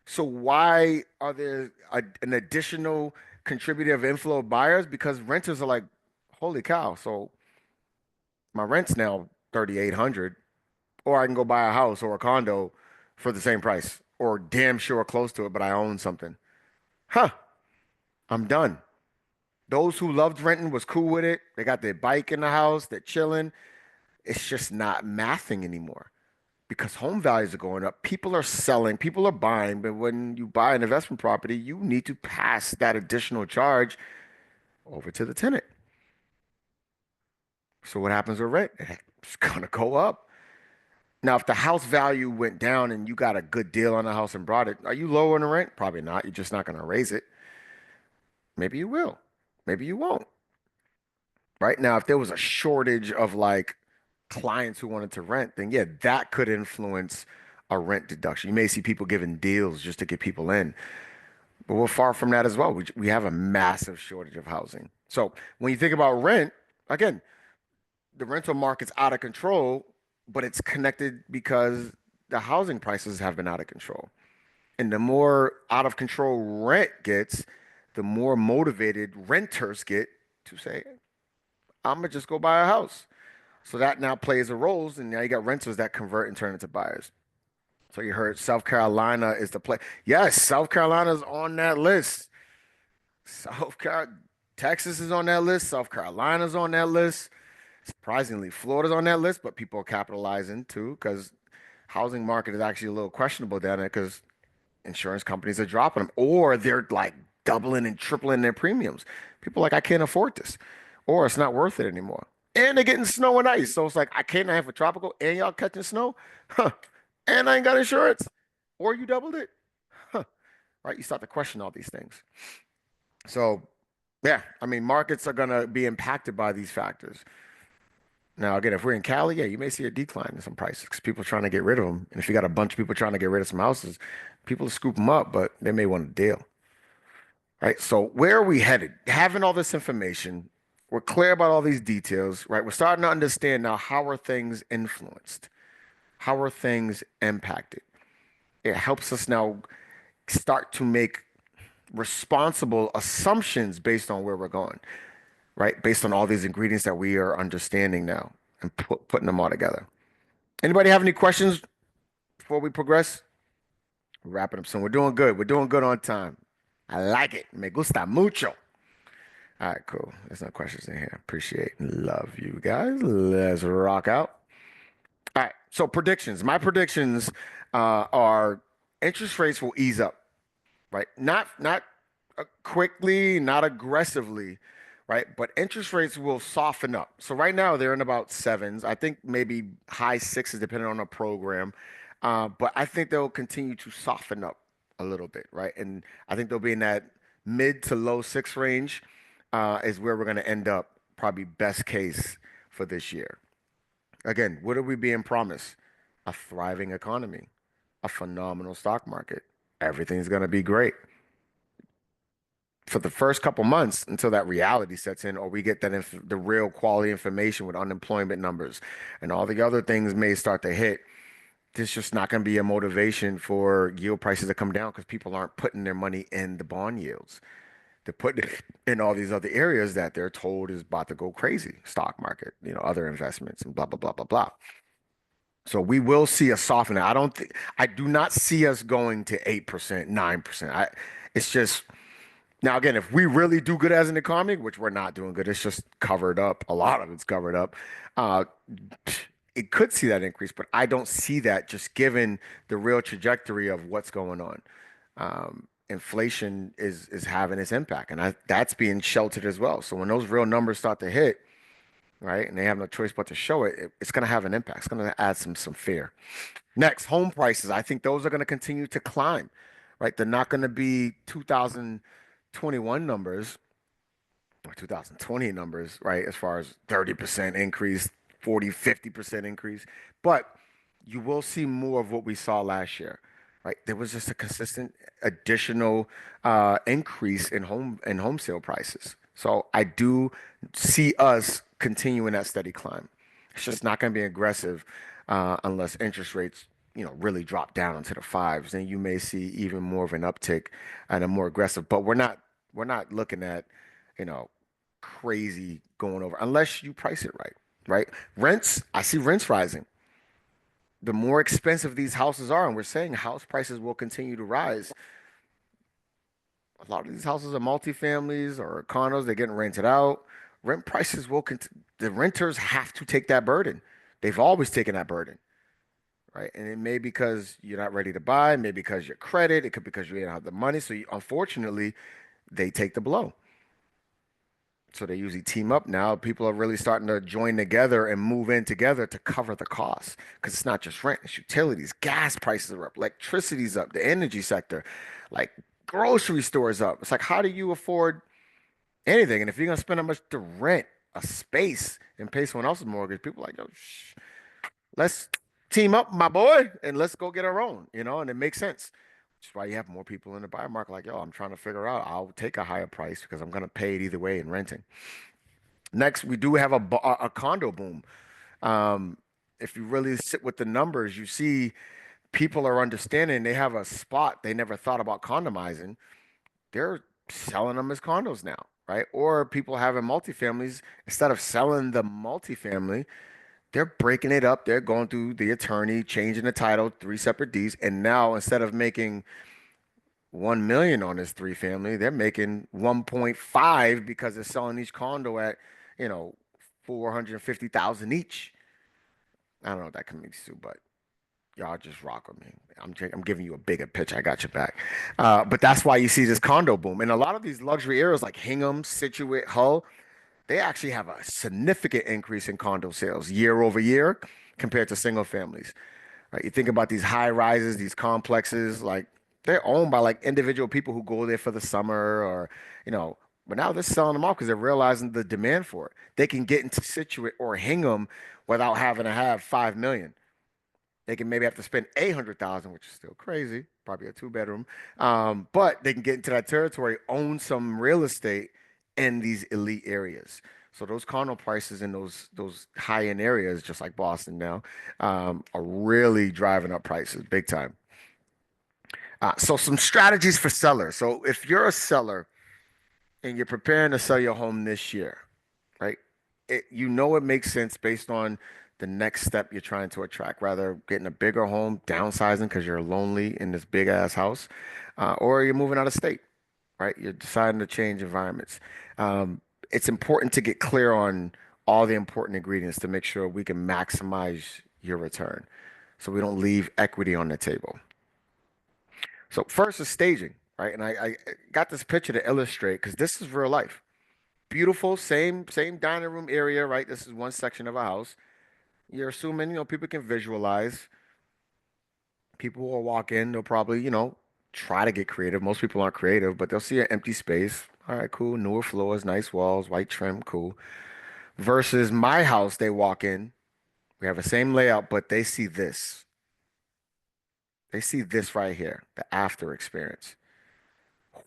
So why are there an additional contributive inflow of buyers? Because renters are like, holy cow. So My rent's now 3,800, or I can go buy a house or a condo for the same price, or damn sure close to it, but I own something. Huh, I'm done. Those who loved renting was cool with it. They got their bike in the house, they're chilling. It's just not mathing anymore because home values are going up. People are selling, people are buying, but when you buy an investment property, you need to pass that additional charge over to the tenant. So what happens with rent? It's gonna go up. Now, if the house value went down and you got a good deal on the house and brought it, are you lowering the rent? Probably not. You're just not gonna raise it. Maybe you will. Maybe you won't. Right now, if there was a shortage of like clients who wanted to rent, then yeah, that could influence a rent deduction. You may see people giving deals just to get people in, but we're far from that as well. We have a massive shortage of housing. So when you think about rent, again, the rental market's out of control, but it's connected because the housing prices have been out of control. And the more out of control rent gets, the more motivated renters get to say, I'm gonna just go buy a house. So that now plays a role, and now you got renters that convert and turn into buyers. So you heard South Carolina is the play. Yes, South Carolina's on that list. South Car Texas is on that list. South Carolina's on that list. Surprisingly, Florida's on that list, but people are capitalizing too because housing market is actually a little questionable down there because insurance companies are dropping them or they're like doubling and tripling their premiums. People are like, I can't afford this, or it's not worth it anymore. And they're getting snow and ice. So it's like, I can't have a tropical and y'all catching snow. Huh. And I ain't got insurance. Or you doubled it. Huh. Right. You start to question all these things. So, yeah, I mean, markets are going to be impacted by these factors. Now, again, if we're in Cali, yeah, you may see a decline in some prices because people are trying to get rid of them. And if you got a bunch of people trying to get rid of some houses, people scoop them up, but they may want a deal. Right. So where are we headed? Having all this information, we're clear about all these details, right? We're starting to understand now how are things influenced? How are things impacted? It helps us now start to make responsible assumptions based on where we're going, right? Based on all these ingredients that we are understanding now and putting them all together. Anybody have any questions before we progress? We're wrapping up soon. We're doing good. We're doing good on time. I like it. Me gusta mucho. All right, cool. There's no questions in here. Appreciate and love you guys. Let's rock out. All right. So predictions. My predictions are interest rates will ease up, right? Not quickly, not aggressively, right? But interest rates will soften up. So right now they're in about sevens. I think maybe high sixes, depending on the program. But I think they'll continue to soften up a little bit, right? And I think they'll be in that mid to low six range, is where we're going to end up, probably best case for this year. Again, what are we being promised? A thriving economy, a phenomenal stock market. Everything's going to be great for the first couple months until that reality sets in, or we get that the real quality information with unemployment numbers and all the other things may start to hit. There's just not going to be a motivation for yield prices to come down because people aren't putting their money in the bond yields. They're putting it in all these other areas that they're told is about to go crazy, stock market, other investments and blah, blah, blah, blah, blah. So we will see a softening. I do not see us going to 8%, 9%. It's just now again, if we really do good as an economy, which we're not doing good, it's just covered up. A lot of it's covered up. Uh, it could see that increase, but I don't see that just given the real trajectory of what's going on. Inflation is having its impact, and that's being sheltered as well. So when those real numbers start to hit, right, and they have no choice but to show it, it's going to have an impact. It's going to add some fear. Next, home prices. I think those are going to continue to climb, right? They're not going to be 2021 numbers or 2020 numbers, right? As far as 30% increase, 40, 50% increase. But you will see more of what we saw last year, right? There was just a consistent additional increase in home sale prices. So I do see us continuing that steady climb. It's just not going to be aggressive unless interest rates, really drop down into the fives. Then you may see even more of an uptick and a more aggressive. But we're not looking at, you know, crazy going over unless you price it right. right? Rents, I see rents rising. The more expensive these houses are, and we're saying house prices will continue to rise. A lot of these houses are multifamilies or condos, they're getting rented out. Rent prices will the renters have to take that burden. They've always taken that burden, right? And it may because you're not ready to buy, maybe because your credit, it could be because you don't have the money. So unfortunately, they take the blow. So they usually team up now. People are really starting to join together and move in together to cover the costs because it's not just rent, it's utilities, gas prices are up, electricity's up, the energy sector, like grocery stores up. It's like, how do you afford anything? And if you're gonna spend that much to rent a space and pay someone else's mortgage, people are like, yo, let's team up, my boy, and let's go get our own, and it makes sense. Which is why you have more people in the buyer market like, yo, I'm trying to figure out, I'll take a higher price because I'm gonna pay it either way in renting. Next, we do have a condo boom. Um, if you really sit with the numbers, you see people are understanding they have a spot they never thought about condomizing. They're selling them as condos now, right? Or people having multifamilies, instead of selling the multifamily, they're breaking it up. They're going through the attorney, changing the title, three separate deeds. And now instead of making 1 million on this three family, they're making 1.5 because they're selling each condo at, you know, 450,000 each. I don't know what that comes to, but y'all just rock with me. I'm giving you a bigger pitch. I got your back. But that's why you see this condo boom. And a lot of these luxury areas like Hingham, Situate, Hull, they actually have a significant increase in condo sales year over year compared to single families. Right? You think about these high rises, these complexes, like they're owned by like individual people who go there for the summer or, you know, but now they're selling them off because they're realizing the demand for it. They can get into Situate or Hingham without having to have 5 million. They can maybe have to spend 800,000, which is still crazy, probably a two-bedroom. But they can get into that territory, own some real estate in these elite areas. So those condo prices in those high-end areas, just like Boston now, are really driving up prices big time. So some strategies for sellers. So if you're a seller and you're preparing to sell your home this year, right? It makes sense based on the next step you're trying to attract, rather getting a bigger home, downsizing because you're lonely in this big ass house, or you're moving out of state, right? You're deciding to change environments. It's important to get clear on all the important ingredients to make sure we can maximize your return so we don't leave equity on the table. So first is staging, right? And I got this picture to illustrate because this is real life. Beautiful, same dining room area, right? This is one section of a house. You're assuming, people can visualize. People will walk in, they'll probably, try to get creative. Most people aren't creative, but they'll see an empty space. All right, cool. Newer floors, nice walls, white trim, cool. Versus my house, they walk in, we have the same layout, but they see this. They see this right here, the after experience.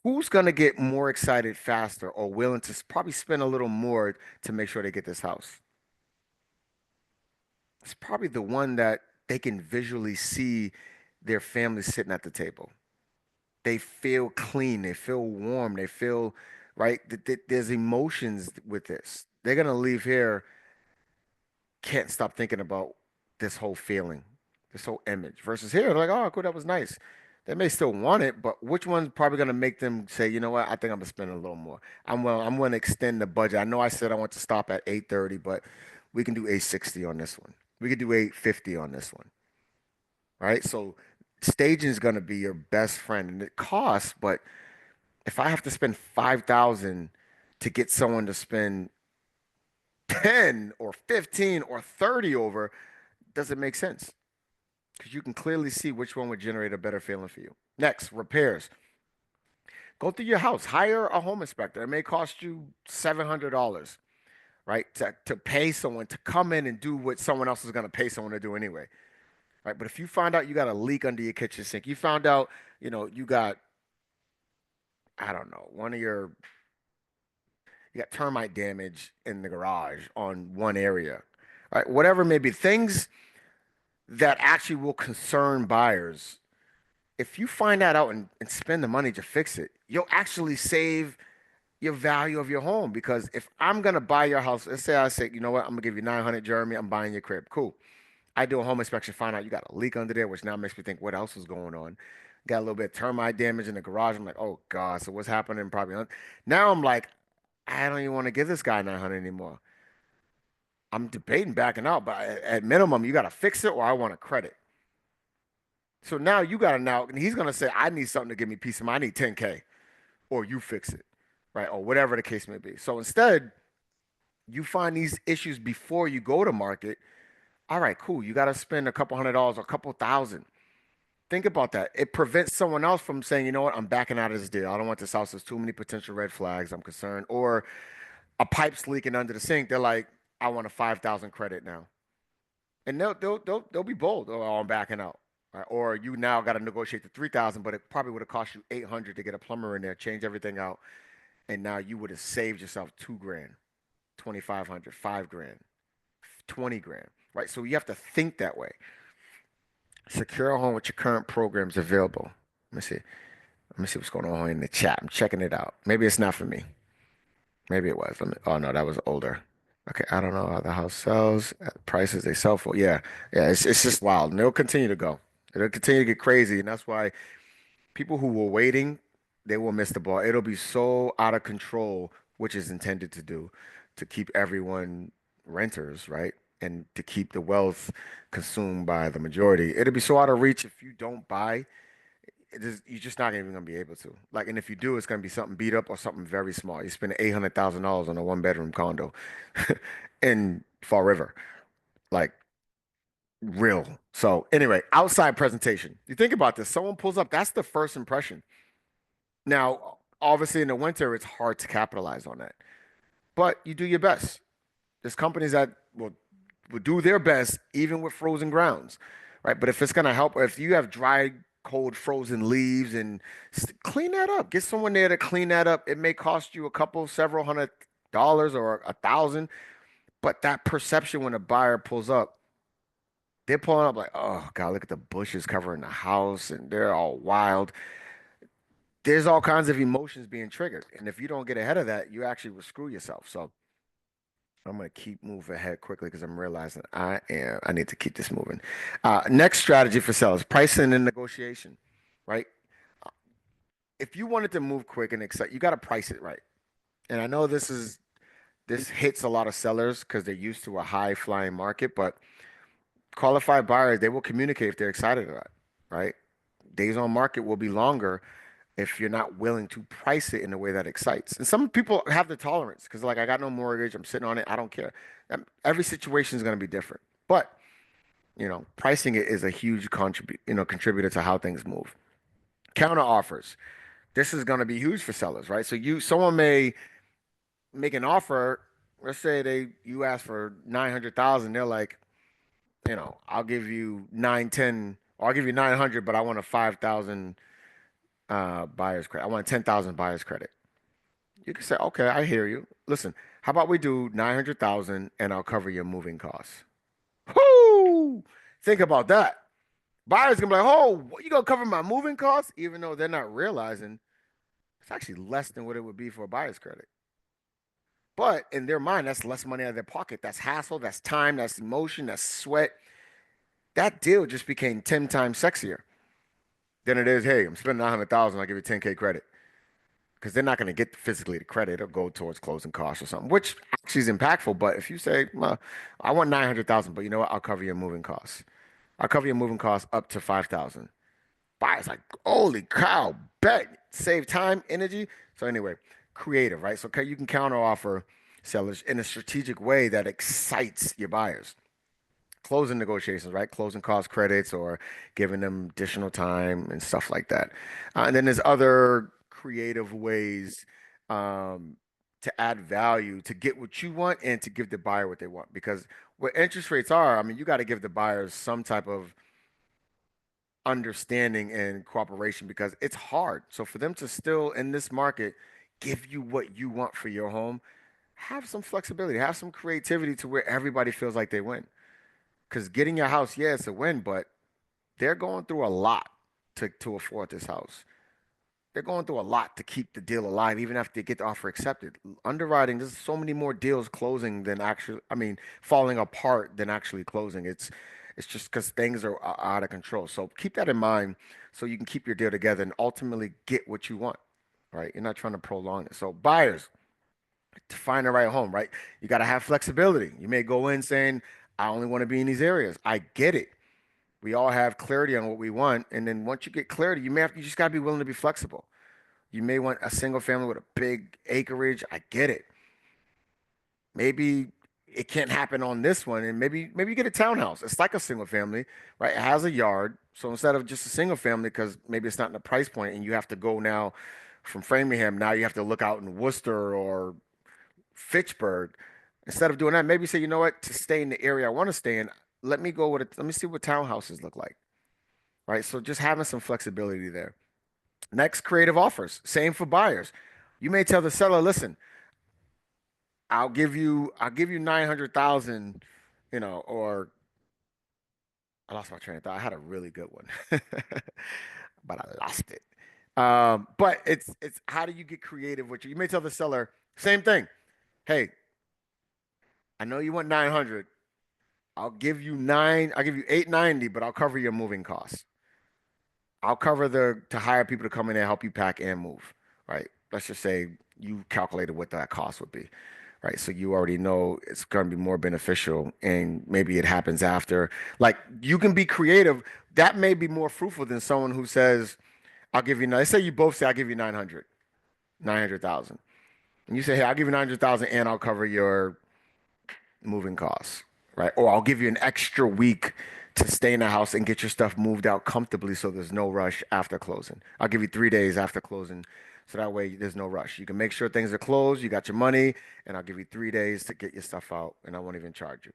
Who's gonna get more excited faster or willing to probably spend a little more to make sure they get this house? It's probably the one that they can visually see their family sitting at the table. They feel clean, they feel warm, they feel right. There's emotions with this. They're gonna leave here, can't stop thinking about this whole feeling, this whole image. Versus here, they're like, oh, cool, that was nice. They may still want it, but which one's probably gonna make them say, you know what, I think I'm gonna spend a little more. I'm gonna extend the budget. I know I said I want to stop at 830, but we can do 860 on this one. We could do 850 on this one. Right? So staging is going to be your best friend and it costs, but if I have to spend 5,000 to get someone to spend 10 or 15 or 30 over, does it make sense? Because you can clearly see which one would generate a better feeling for you. Next, repairs. Go through your house, hire a home inspector. It may cost you $700, right? To pay someone to come in and do what someone else is going to pay someone to do anyway. Right? But if you find out you got a leak under your kitchen sink, you found out, you got, I don't know, you got termite damage in the garage on one area, right? Whatever it may be, things that actually will concern buyers. If you find that out and spend the money to fix it, you'll actually save, your value of your home. Because if I'm gonna buy your house, let's say I say, you know what, I'm gonna give you 900, Jeremy. I'm buying your crib. Cool. I do a home inspection, find out you got a leak under there, which now makes me think what else is going on. Got a little bit of termite damage in the garage. I'm like, oh God, so what's happening? Probably now I'm like, I don't even want to give this guy 900 anymore. I'm debating backing out, but at minimum, you got to fix it or I want a credit. So now you got to now, and he's going to say, I need something to give me peace of mind. I need 10K or you fix it, right? Or whatever the case may be. So instead, you find these issues before you go to market. All right, cool. You got to spend a couple $100 or a couple thousand. Think about that. It prevents someone else from saying, you know what, I'm backing out of this deal. I don't want this house. There's too many potential red flags. I'm concerned. Or a pipe's leaking under the sink. They're like, I want a 5,000 credit now. And they'll be bold. Oh, I'm backing out. Right? Or you now got to negotiate the 3,000, but it probably would have cost you 800 to get a plumber in there, change everything out, and now you would have saved yourself 2 grand, 2,500, 5 grand, 20 grand. Right? So you have to think that way. Secure a home with your current programs available. Let me see. Let me see what's going on in the chat. I'm checking it out. Maybe it's not for me. Maybe it was. Let me, oh no, that was older. Okay, I don't know how the house sells, prices they sell for. Yeah, yeah, it's just wild. And it'll continue to go. It'll continue to get crazy, and that's why people who were waiting, they will miss the ball. It'll be so out of control, which is intended to do, to keep everyone renters, right? And to keep the wealth consumed by the majority. It'll be so out of reach if you don't buy you're just not even gonna be able to. Like, and if you do, it's gonna be something beat up or something very small. You spend $800,000 on a one-bedroom condo in Fall River, like real. So anyway, outside presentation. You think about this. Someone pulls up. That's the first impression. Now, obviously, in the winter, it's hard to capitalize on that, but you do your best. There's companies that will do their best even with frozen grounds, right? But if it's gonna help, or if you have dry, cold, frozen leaves, and clean that up, get someone there to clean that up. It may cost you a couple, several $100 or 1,000, but that perception when a buyer pulls up, they're pulling up like, oh God, look at the bushes covering the house, and they're all wild. There's all kinds of emotions being triggered, and if you don't get ahead of that, you actually will screw yourself. So I'm gonna keep moving ahead quickly because I'm realizing I need to keep this moving. Next strategy for sellers, pricing and negotiation, right? If you wanted to move quick and excite, you got to price it right. And I know this hits a lot of sellers because they're used to a high flying market, but qualified buyers, they will communicate if they're excited about it, right? Days on market will be longer if you're not willing to price it in a way that excites. And some people have the tolerance because like I got no mortgage, I'm sitting on it, I don't care. Every situation is going to be different. But, pricing it is a huge contributor to how things move. Counter offers. This is going to be huge for sellers, right? So someone may make an offer, let's say you ask for 900,000, they're like, I'll give you 910 or I'll give you 900, but I want a 5,000 buyer's credit. I want 10,000 buyer's credit. You can say, okay, I hear you. Listen, how about we do 900,000 and I'll cover your moving costs. Whoo! Think about that. Buyers gonna be like, oh, what, you gonna cover my moving costs? Even though they're not realizing it's actually less than what it would be for a buyer's credit. But in their mind, that's less money out of their pocket. That's hassle, that's time, that's emotion, that's sweat. That deal just became 10 times sexier than it is, hey, I'm spending 900,000, I'll give you 10K credit. Because they're not going to get physically the credit or go towards closing costs or something, which actually is impactful. But if you say, well, I want 900,000, but you know what? I'll cover your moving costs. I'll cover your moving costs up to 5,000. Buyer's like, holy cow, bet. Save time, energy. So anyway, creative, right? So you can counter offer sellers in a strategic way that excites your buyers. Closing negotiations, right? Closing cost credits or giving them additional time and stuff like that. And then there's other creative ways to add value to get what you want and to give the buyer what they want. Because what interest rates are, I mean, you got to give the buyers some type of understanding and cooperation because it's hard. So for them to still in this market give you what you want for your home, have some flexibility, have some creativity to where everybody feels like they win. Because getting your house, yeah, it's a win, but they're going through a lot to afford this house. they're going through a lot to keep the deal alive, even after they get the offer accepted. Underwriting, there's so many more deals closing than actually, I mean, falling apart than actually closing. It's just because things are out of control. So keep that in mind so you can keep your deal together and ultimately get what you want, right? You're not trying to prolong it. So buyers, to find the right home, right? You got to have flexibility. You may go in saying, I only want to be in these areas. I get it. We all have clarity on what we want. And then once you get clarity, you just got to be willing to be flexible. You may want a single family with a big acreage. I get it. Maybe it can't happen on this one, and maybe you get a townhouse. It's like a single family, right? It has a yard. So instead of just a single family, because maybe it's not in the price point, and you have to go now from Framingham, now you have to look out in Worcester or Fitchburg. Instead of doing that, maybe say, you know what, to stay in the area I want to stay in, let me see what townhouses look like, right? So just having some flexibility there. Next, creative offers. Same for buyers. You may tell the seller, listen, I'll give you 900,000, or I lost my train of thought. I had a really good one, but I lost it. But it's how do you get creative with you may tell the seller, same thing. Hey, I know you want 900. I'll give you 890, but I'll cover your moving costs. I'll cover the to hire people to come in and help you pack and move, right? Let's just say you calculated what that cost would be, right? So you already know it's going to be more beneficial, and maybe it happens after. Like you can be creative. That may be more fruitful than someone who says, "I'll give you." Let's say you both say, "I'll give you 900,000," and you say, "Hey, I'll give you 900,000, and I'll cover your moving costs, right? Or I'll give you an extra week to stay in the house and get your stuff moved out comfortably so there's no rush after closing. I'll give you 3 days after closing so that way there's no rush. You can make sure things are closed, you got your money, and I'll give you 3 days to get your stuff out and I won't even charge you.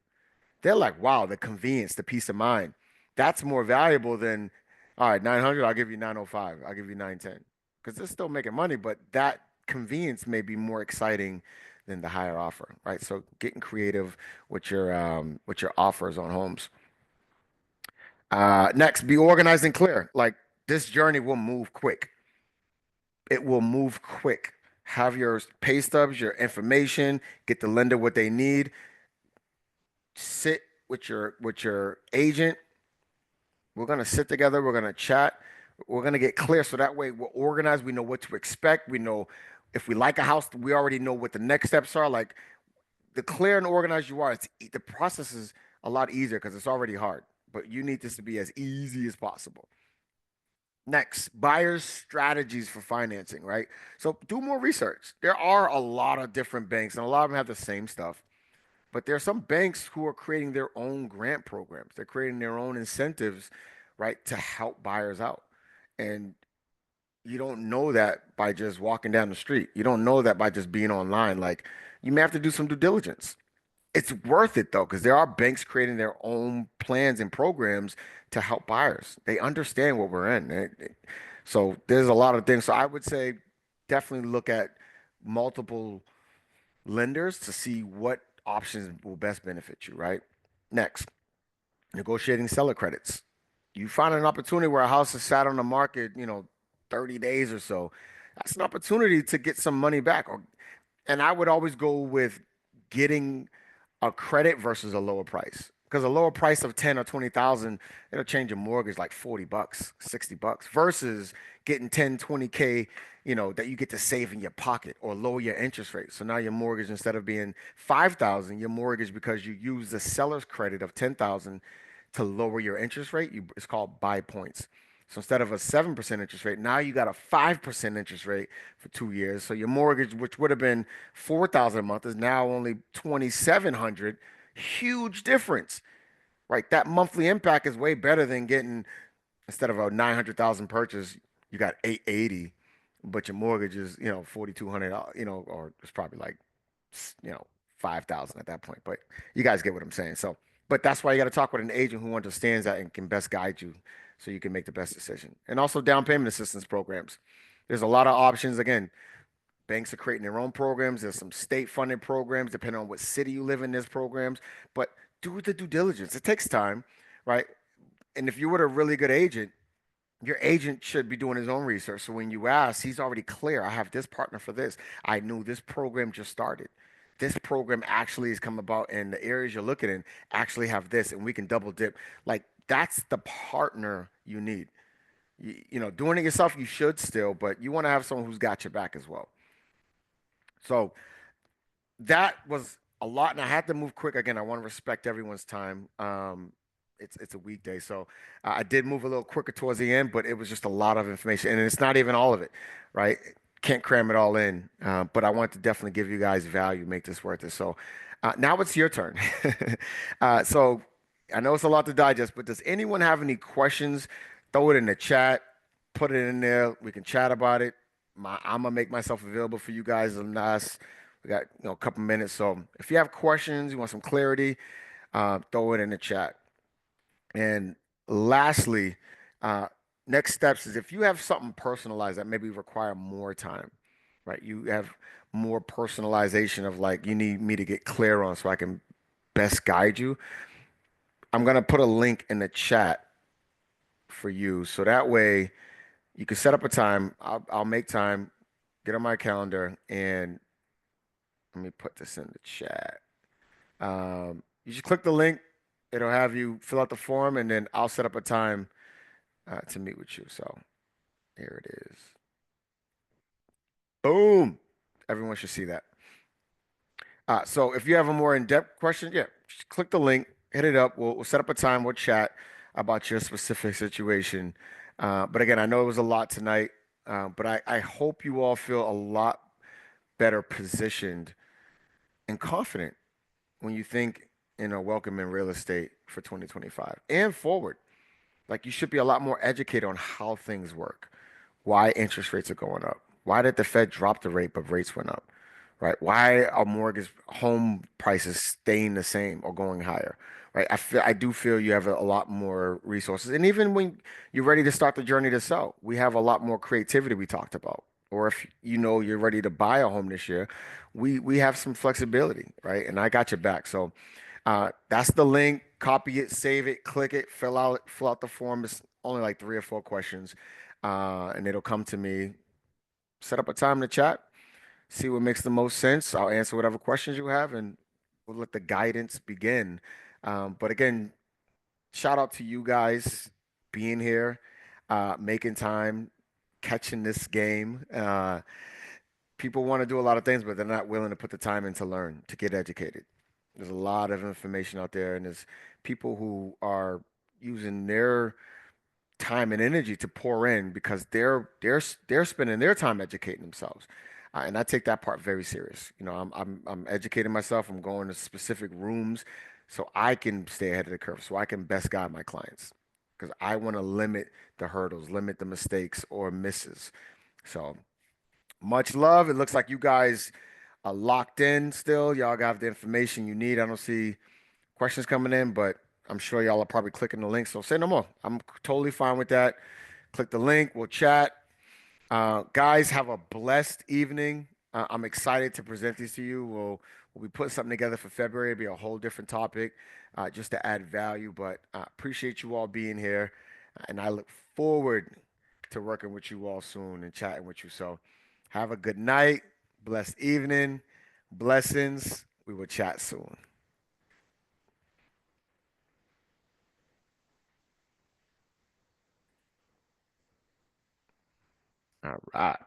They're like, wow, the convenience, the peace of mind. That's more valuable than, all right, 900, I'll give you 905, I'll give you 910. Because they're still making money, but that convenience may be more exciting than the higher offer, right? So getting creative with your offers on homes. Next, be organized and clear. Like this journey will move quick. It will move quick. Have your pay stubs, your information, get the lender what they need. Sit with your agent. We're gonna sit together. We're gonna chat. We're gonna get clear so that way we're organized. We know what to expect. We know if we like a house, we already know what the next steps are. Like the clear and organized you are, the process is a lot easier because it's already hard. But you need this to be as easy as possible. Next, buyers' strategies for financing, right? So do more research. There are a lot of different banks, and a lot of them have the same stuff. But there are some banks who are creating their own grant programs. They're creating their own incentives, right, to help buyers out. And you don't know that by just walking down the street. You don't know that by just being online. Like you may have to do some due diligence. It's worth it though, because there are banks creating their own plans and programs to help buyers. They understand what we're in. So there's a lot of things. So I would say definitely look at multiple lenders to see what options will best benefit you, right? Next, negotiating seller credits. You find an opportunity where a house is sat on the market, 30 days or so. That's an opportunity to get some money back. And I would always go with getting a credit versus a lower price. Because a lower price of 10 or 20,000, it'll change your mortgage like $40, $60 versus getting 10, 20K, that you get to save in your pocket or lower your interest rate. So now your mortgage, instead of being 5,000, your mortgage, because you use the seller's credit of 10,000 to lower your interest rate, it's called buy points. So instead of a 7% interest rate, now you got a 5% interest rate for 2 years. So your mortgage, which would have been 4,000 a month, is now only 2,700. Huge difference, right? That monthly impact is way better than getting, instead of a 900,000 purchase, you got 880, but your mortgage is, 4,200, or it's probably like, you know, 5,000 at that point. But you guys get what I'm saying. So, but that's why you got to talk with an agent who understands that and can best guide you so you can make the best decision. And also down payment assistance programs. There's a lot of options. Again, banks are creating their own programs. There's some state funded programs, depending on what city you live in, there's programs. But do the due diligence. It takes time, right? And if you were a really good agent, Your agent should be doing his own research. So when you ask, he's already clear. I have this partner for this. I knew this program just started. This program actually has come about, and the areas you're looking in actually have this, and we can double dip. Like that's the partner you need. Doing it yourself, you should still, but you want to have someone who's got your back as well. So that was a lot, and I had to move quick. Again, I want to respect everyone's time. It's a weekday, so I did move a little quicker towards the end, but it was just a lot of information, and it's not even all of it, right? Can't cram it all in, but I want to definitely give you guys value, make this worth it. So now it's your turn. So I know it's a lot to digest, but does anyone have any questions? Throw it in the chat, put it in there. We can chat about it. I'm gonna make myself available for you guys in the last we got a couple minutes, so if you have questions, you want some clarity, throw it in the chat. And lastly, uh, next steps is if you have something personalized that maybe require more time, right? You have more personalization of like you need me to get clear on so I can best guide you. I'm gonna put a link in the chat for you, so that way you can set up a time. I'll make time, get on my calendar, and let me put this in the chat. You just click the link. It'll have you fill out the form, and then I'll set up a time to meet with you. So here it is. Boom. Everyone should see that. So if you have a more in-depth question, yeah, just click the link, hit it up. We'll set up a time. We'll chat about your specific situation. But again, I know it was a lot tonight, but I hope you all feel a lot better positioned and confident when you think welcome in real estate for 2025 and forward. Like you should be a lot more educated on how things work, why interest rates are going up, why did the Fed drop the rate but rates went up, right? Why are mortgage home prices staying the same or going higher, right? I do feel you have a lot more resources, and even when you're ready to start the journey to sell, we have a lot more creativity we talked about. Or if you're ready to buy a home this year, we have some flexibility, right? And I got your back. So that's the link. Copy it, save it, click it, fill out the form. It's only like 3 or 4 questions, and it'll come to me. Set up a time to chat, see what makes the most sense. I'll answer whatever questions you have, and we'll let the guidance begin. But again, shout out to you guys being here, making time, catching this game. People want to do a lot of things, but they're not willing to put the time in to learn, to get educated. There's a lot of information out there, and there's people who are using their time and energy to pour in because they're spending their time educating themselves. And I take that part very serious. I'm educating myself. I'm going to specific rooms so I can stay ahead of the curve, so I can best guide my clients because I want to limit the hurdles, limit the mistakes or misses. So much love. It looks like you guys are locked in still. Y'all got the information you need. I don't see questions coming in, but I'm sure y'all are probably clicking the link. So say no more. I'm totally fine with that. Click the link. We'll chat. Guys, have a blessed evening. I'm excited to present these to you. We'll be putting something together for February. It'll be a whole different topic, just to add value. But I appreciate you all being here, and I look forward to working with you all soon and chatting with you. So have a good night, blessed evening, blessings. We will chat soon. All right.